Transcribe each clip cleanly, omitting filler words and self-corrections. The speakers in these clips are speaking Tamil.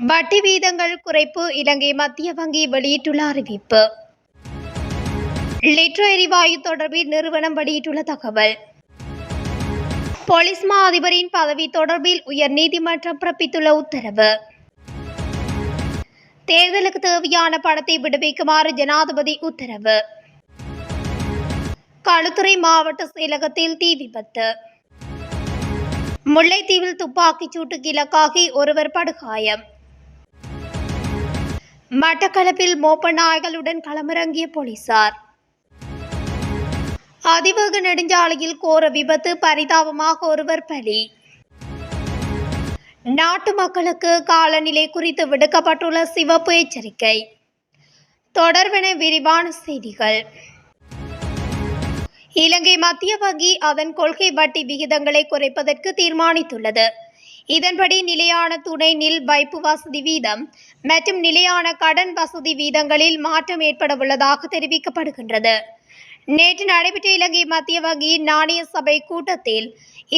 வட்டி வீதங்கள் குறைப்பு இலங்கை மத்திய வங்கி வெளியிட்டுள்ள அறிவிப்பு. லிட்ரோ எரிவாயு தொடர்பில் நிறுவனம் வெளியிட்டுள்ள தகவல். போலீஸ் மா அதிபரின் பதவி தொடர்பில் உயர் நீதிமன்றம் பிறப்பித்துள்ள உத்தரவு. தேர்தலுக்கு தேவையான பணத்தை விடுவிக்குமாறு ஜனாதிபதி உத்தரவு. களுத்துறை மாவட்ட செயலகத்தில் தீ விபத்து. முல்லைத்தீவில் துப்பாக்கிச் சூட்டுக்கு இலக்காகி ஒருவர் படுகாயம். மட்டக்களப்பில் மோப்ப நாய்களுடன் களமிறங்கிய போலீசார். அதிவேக நெடுஞ்சாலையில் கோர விபத்து, பரிதாபமாக ஒருவர் பலி. நாட்டு மக்களுக்கு காலநிலை குறித்து விடுக்கப்பட்டுள்ள சிவப்பு எச்சரிக்கை. தொடர்பென விரிவான செய்திகள். இலங்கை மத்திய வங்கி அதன் கொள்கை வட்டி விகிதங்களை குறைப்பதற்கு தீர்மானித்துள்ளது. இதன்படி நிலையான துணை நில் வைப்பு வசதி வீதம் மற்றும் நிலையான கடன் வசதி வீதங்களில் மாற்றம் ஏற்படவுள்ளதாக தெரிவிக்கப்படுகின்றது. நேற்று நடைபெற்ற இலங்கை மத்திய வங்கியின் நாணய சபை கூட்டத்தில்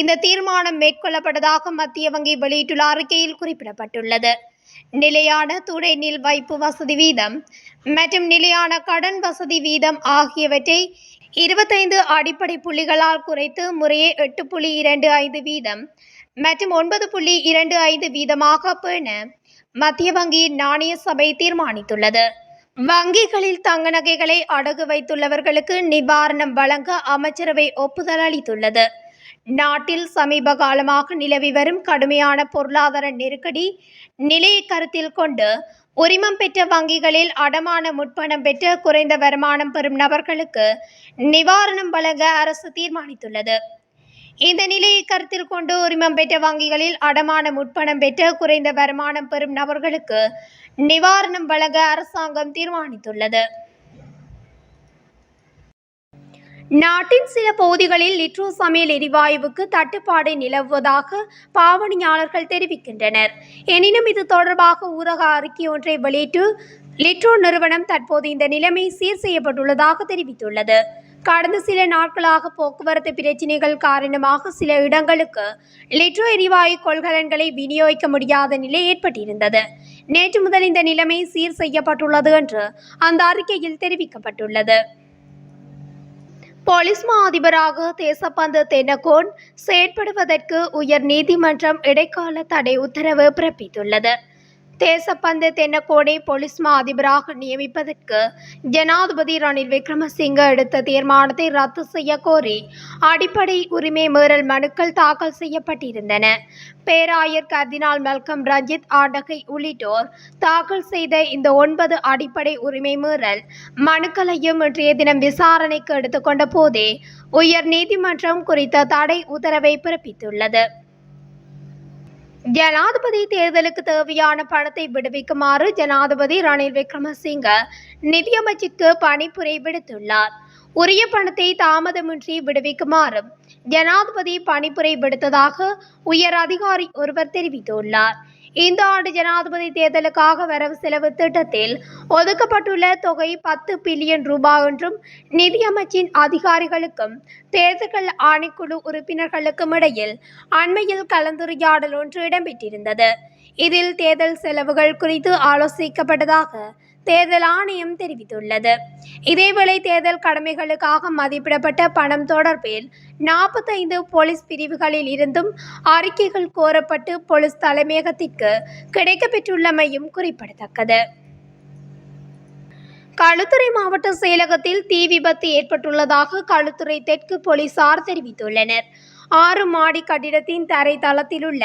இந்த தீர்மானம் மேற்கொள்ளப்பட்டதாக மத்திய வங்கி வெளியிட்டுள்ள அறிக்கையில் குறிப்பிடப்பட்டுள்ளது. நிலையான துணை நில் வைப்பு வசதி வீதம் மற்றும் நிலையான கடன் வசதி வீதம் ஆகியவற்றை 25 அடிப்படை புள்ளிகளால் குறைத்து முறையே 8.25 வீதம் மற்றும் 9.25 வீதமாக பேண மத்திய வங்கியின் நாணய சபை தீர்மானித்துள்ளது. வங்கிகளில் தங்க நகைகளை அடகு வைத்துள்ளவர்களுக்கு நிவாரணம் வழங்க அமைச்சரவை ஒப்புதல் அளித்துள்ளது. நாட்டில் சமீப காலமாக நிலவி வரும் கடுமையான பொருளாதார நெருக்கடி நிலையை கருத்தில் கொண்டு உரிமம் பெற்ற வங்கிகளில் அடமான முற்பணம் பெற்ற குறைந்த வருமானம் பெறும் நபர்களுக்கு நிவாரணம் வழங்க அரசு தீர்மானித்துள்ளது. இந்த நிலையை கருத்தில் கொண்டு உரிமம் பெற்ற வங்கிகளில் அடமான முற்பணம் பெற்ற குறைந்த வருமானம் பெறும் நபர்களுக்கு நிவாரணம் வழங்க அரசாங்கம் தீர்மானித்துள்ளது. நாட்டின் சில பகுதிகளில் லிட்ரோ சமையல் எரிவாயுவுக்கு தட்டுப்பாடு நிலவுவதாக பாவனையாளர்கள் தெரிவிக்கின்றனர். எனினும் இது தொடர்பாக ஊடக அறிக்கை ஒன்றை வெளியிட்டு லிட்ரோ நிறுவனம் தற்போது இந்த நிலைமை சீர் செய்யப்பட்டுள்ளதாக தெரிவித்துள்ளது. கடந்த சில நாட்களாக போக்குவரத்து பிரச்சினைகள் காரணமாக சில இடங்களுக்கு லிட்ரோ எரிவாயு கொள்கலன்களை விநியோகிக்க முடியாத நிலை ஏற்பட்டிருந்தது. நேற்று முதல் இந்த நிலைமை சீர் செய்யப்பட்டுள்ளது என்று அந்த அறிக்கையில் தெரிவிக்கப்பட்டுள்ளது. போலீஸ் மா அதிபராக தேசப்பந்து தென்னகோன் செயற்படுவதற்கு உயர் நீதிமன்றம் இடைக்கால தடை உத்தரவு பிறப்பித்துள்ளது. தேசப்பந்து தென்னகோனை போலீஸ் மா அதிபராக நியமிப்பதற்கு ஜனாதிபதி ரணில் விக்ரமசிங்க எடுத்த தீர்மானத்தை ரத்து செய்ய கோரி அடிப்படை உரிமை மீறல் மனுக்கள் தாக்கல் செய்யப்பட்டிருந்தன. பேராயர் கர்தினால் மல்கம் ரஞ்சித் ஆண்டகை உள்ளிட்டோர் தாக்கல் செய்த இந்த 9 அடிப்படை உரிமை மீறல் மனுக்களையும் இன்றைய தினம் விசாரணைக்கு எடுத்துக்கொண்ட போதே உயர் நீதிமன்றம் குறித்த தடை உத்தரவை பிறப்பித்துள்ளது. ஜனாதிபதி தேர்தலுக்கு தேவையான பணத்தை விடுவிக்குமாறு ஜனாதிபதி ரணில் விக்ரமசிங்க நிதியமைச்சுக்கு பணிப்புரை விடுத்துள்ளார். உரிய பணத்தை தாமதமின்றி விடுவிக்குமாறும் ஜனாதிபதி பணிப்புரை விடுத்ததாக உயர் அதிகாரி ஒருவர் தெரிவித்துள்ளார். இந்த ஆண்டு ஜனாதிபதி தேர்தலுக்காக வரவு செலவு திட்டத்தில் ஒதுக்கப்பட்டுள்ள தொகை 10 பில்லியன் ரூபாய் என்றும் நிதியமைச்சின் அதிகாரிகளுக்கும் தேர்தல்கள் ஆணைக்குழு உறுப்பினர்களுக்கும் இடையில் அண்மையில் கலந்துரையாடல் ஒன்று இடம்பெற்றிருந்தது. இதில் தேர்தல் செலவுகள் குறித்து ஆலோசிக்கப்பட்டதாக தேர்தல் ஆணையம் தெரிவித்துள்ளது. இதேவேளை தேர்தல் கடமைகளுக்காக மதிப்பிடப்பட்ட பணம் தொடர்பில் 45 போலீஸ் பிரிவுகளில் இருந்தும் அறிக்கைகள் கோரப்பட்டு போலீஸ் தலைமையகத்திற்கு கிடைக்கப்பெற்றுள்ளமையும் குறிப்பிடத்தக்கது. களுத்துறை மாவட்ட செயலகத்தில் தீ விபத்து ஏற்பட்டுள்ளதாக களுத்துறை தெற்கு போலீசார் தெரிவித்துள்ளனர். 6 மாடி கட்டிடத்தின் தரை தளத்தில் உள்ள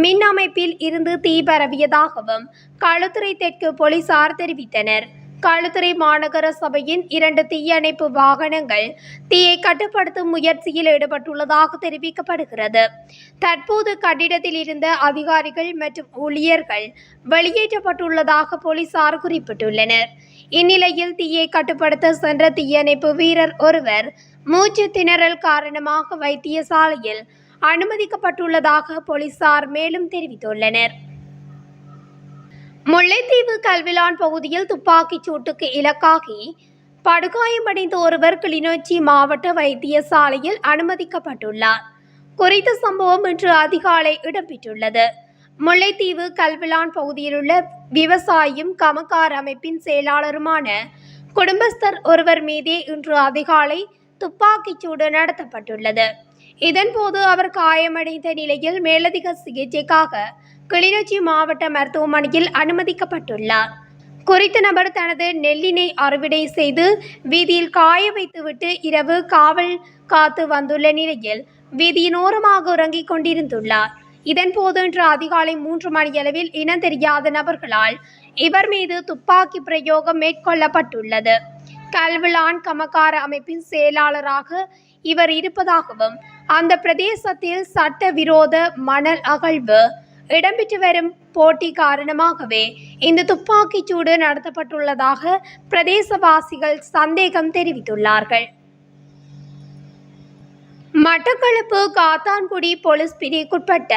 மின் அமைப்பில் இருந்து தீ பரவியதாகவும் களுத்துறை தெற்கு போலீசார் தெரிவித்தனர். களுத்துறை மாநகர சபையின் 2 தீயணைப்பு வாகனங்கள் தீயை கட்டுப்படுத்தும் முயற்சியில் ஈடுபட்டுள்ளதாக தெரிவிக்கப்படுகிறது. தற்போது கட்டிடத்தில் இருந்த அதிகாரிகள் மற்றும் ஊழியர்கள் வெளியேற்றப்பட்டுள்ளதாக போலீசார் குறிப்பிட்டுள்ளனர். இந்நிலையில் தீயை கட்டுப்படுத்த சென்ற தீயணைப்பு வீரர் ஒருவர் மூச்சு திணறல் காரணமாக வைத்தியசாலையில் அனுமதிக்கப்பட்டுள்ளதாக போலீசார் மேலும் தெரிவித்துள்ளனர். முல்லைத்தீவு கல்விலான் பகுதியில் துப்பாக்கிச் சூட்டுக்கு இலக்காகி படுகாயமடைந்த ஒருவர் கிளிநொச்சி மாவட்ட வைத்தியசாலையில் அனுமதிக்கப்பட்டுள்ளார். குறித்த சம்பவம் இன்று அதிகாலை இடம்பெற்றுள்ளது. முல்லைத்தீவு கல்விளான் பகுதியிலுள்ள விவசாயியும் கமக்கார் அமைப்பின் செயலாளருமான குடும்பஸ்தர் ஒருவர் மீதே இன்று அதிகாலை துப்பாக்கிச்சூடு நடத்தப்பட்டுள்ளது. இதன்போது அவர் காயமடைந்த நிலையில் மேலதிக சிகிச்சைக்காக கிளிநொச்சி மாவட்ட மருத்துவமனையில் அனுமதிக்கப்பட்டுள்ளார். குறித்த நபர் தனது நெல்லினை அறுவடை செய்து வீதியில் காய வைத்துவிட்டு இரவு காவல் காத்து வந்துள்ள நிலையில் வீதியினோரமாக உறங்கிக் கொண்டிருந்துள்ளார். இதன்போது இன்று அதிகாலை 3 மணியளவில் இனம் தெரியாத நபர்களால் இவர் மீது துப்பாக்கி பிரயோகம் மேற்கொள்ளப்பட்டுள்ளது. கல்விளான் கமக்கார அமைப்பின் செயலாளராக இவர் இருப்பதாகவும் அந்த பிரதேசத்தில் சட்டவிரோத மணல் அகழ்வு இடம்பெற்று வரும் போட்டி காரணமாகவே இந்த துப்பாக்கிச்சூடு நடத்தப்பட்டுள்ளதாக பிரதேசவாசிகள் சந்தேகம் தெரிவித்துள்ளார்கள். மட்டக்களப்பு காத்தான்குடி போலீஸ் பிரிவுக்குட்பட்ட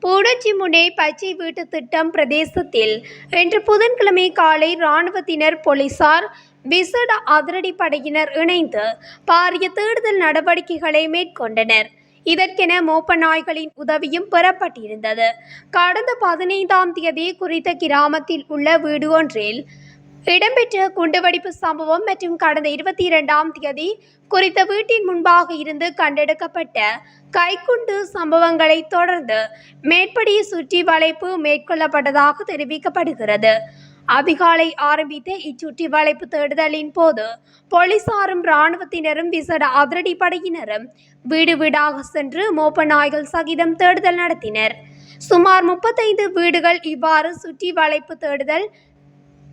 பூடச்சிமுனை பச்சை வீட்டு திட்டம் பிரதேசத்தில் இன்று புதன்கிழமை காலை இராணுவத்தினர், போலீசார், விசேட அதிரடிப்படையினர் இணைந்து பாரிய தேடுதல் நடவடிக்கைகளை மேற்கொண்டனர். இதற்கென மோப்ப நாய்களின் உதவியும் பெறப்பட்டிருந்தது. கடந்த 15ஆம் தேதி குறித்த கிராமத்தில் உள்ள வீடு ஒன்றில் இடம்பெற்ற குண்டுவெடிப்பு சம்பவம் மற்றும் கடந்த 22ஆம் தேதி குறித்த வீட்டின் முன்பாக இருந்து கண்டெடுக்கப்பட்ட கைக்குண்டு சம்பவங்களை தொடர்ந்து மேற்படி சுற்றி வளைப்பு மேற்கொள்ளப்பட்டதாக தெரிவிக்கப்படுகிறது. அதிகாலை ஆரம்பித்த இச்சுற்றி வளைப்பு தேடுதலின் போது போலீசாரும் இராணுவத்தினரும் விசேட அதிரடிப்படையினரும் வீடு வீடாக சென்று மோப்ப நாய்கள் சகிதம் தேடுதல் நடத்தினர். சுமார் 35 வீடுகள் இவ்வாறு சுற்றி வளைப்பு தேடுதல்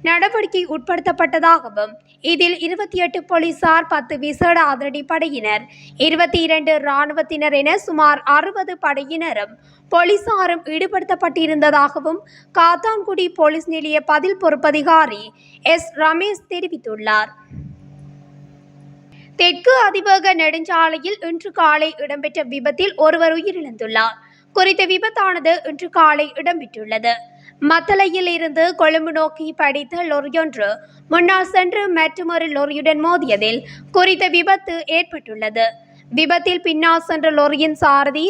நடவடிக்கை உட்படுத்தப்பட்டதாகவும் இதில் 28 போலீசார், 10 விசேட அதிரடிப்படையினர், 22 இராணுவத்தினர் என சுமார் 60 படையினரும் போலீசாரும் ஈடுபடுத்தப்பட்டிருந்ததாகவும் காத்தான்குடி போலீஸ் நிலைய பதில் பொறுப்பதிகாரி எஸ். ரமேஷ் தெரிவித்துள்ளார். தெற்கு அதிவேக நெடுஞ்சாலையில் இன்று காலை இடம்பெற்ற விபத்தில் ஒருவர் உயிரிழந்துள்ளார். குறித்த விபத்தானது இன்று காலை இடம்பெற்றுள்ளது. மத்தளையில் இருந்து கொழும்பு நோக்கி படித்த லொரியொன்று முன்னால் சென்று மற்றொரு லொரியுடன் மோதியதில் குறித்த விபத்து ஏற்பட்டுள்ளது. விபத்தில் பின்னால் சென்ற லொரியின் சாரதி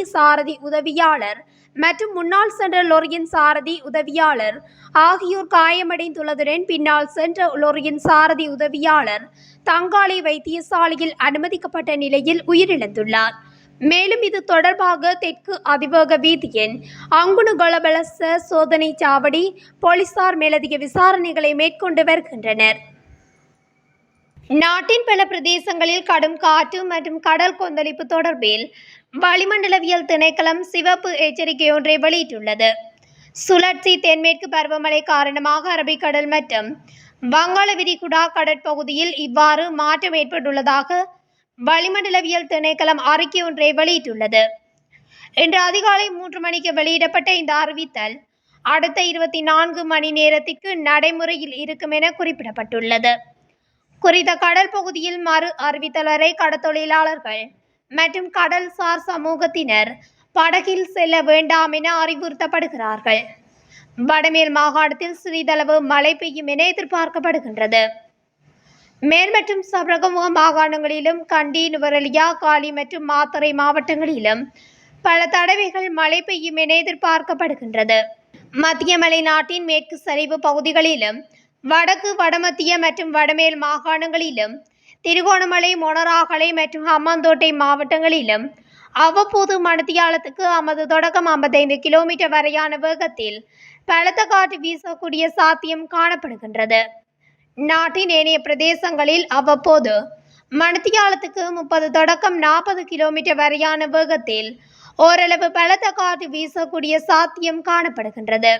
உதவியாளர் மற்றும் முன்னால் சென்ற லொரியின் சாரதி உதவியாளர் ஆகியோர் காயமடைந்துள்ளதுடன் பின்னால் சென்ற லொரியின் சாரதி உதவியாளர் தங்காலை வைத்தியசாலையில் அனுமதிக்கப்பட்ட நிலையில் உயிரிழந்துள்ளார். மேலும் இது தொடர்பாக தெற்கு அதிவேக வீதியின் அங்குணுகொலபலச சோதனை சாவடி போலீசார் மேலதிக விசாரணைகளை மேற்கொண்டு வருகின்றனர். நாட்டின் பல பிரதேசங்களில் கடும் காற்று மற்றும் கடல் கொந்தளிப்பு தொடர்பில் வளிமண்டலவியல் திணைக்களம் சிவப்பு எச்சரிக்கை ஒன்றை வெளியிட்டுள்ளது. சுழற்சி தென்மேற்கு பருவமழை காரணமாக அரபிக்கடல் மற்றும் வங்காள விரிகுடா கடற்பகுதியில் இவ்வாறு மாற்றம் ஏற்பட்டுள்ளதாக வளிமண்டலவியல் திணைக்களம் அறிக்கை ஒன்றை வெளியிட்டுள்ளது. இன்று அதிகாலை 3 மணிக்கு வெளியிடப்பட்ட இந்த அறிவித்தல் அடுத்த 24 மணி நேரத்திற்கு நடைமுறையில் இருக்கும் என குறிப்பிடப்பட்டுள்ளது. குறித்த கடல் பகுதியில் மறு அறிவித்தல் வரை கடற்தொழிலாளர்கள் மற்றும் கடல்சார் சமூகத்தினர் படகில் செல்ல வேண்டாம் என அறிவுறுத்தப்படுகிறார்கள். வடமேல் மாகாணத்தில் சிறிதளவு மழை பெய்யும் என எதிர்பார்க்கப்படுகின்றது. மேல் மற்றும் சபரகமுக மாகாணங்களிலும் கண்டி, நுவரெலியா, காலி மற்றும் மாத்தறை மாவட்டங்களிலும் பல தடவைகள் மழை பெய்யும் என எதிர்பார்க்கப்படுகின்றது. மத்திய மலைநாட்டின் மேற்கு சரிவு பகுதிகளிலும் வடக்கு, வடமத்திய மற்றும் வடமேல் மாகாணங்களிலும் திருகோணமலை, மொனராகலை மற்றும் ஹம்பாந்தோட்டை மாவட்டங்களிலும் அவ்வப்போது மணித்தியாலத்துக்கு 50 தொடக்கம் 55 கிலோமீட்டர் வரையான வேகத்தில் பலத்த காற்று வீசக்கூடிய சாத்தியம் காணப்படுகின்றது. நாட்டின் ஏனைய பிரதேசங்களில் அவ்வப்போது மணித்தியாலத்துக்கு 30 தொடக்கம் 40 கிலோமீட்டர் வரையான வேகத்தில் ஓரளவு பலத்த காற்று வீசக்கூடிய சாத்தியம் காணப்படுகின்றது.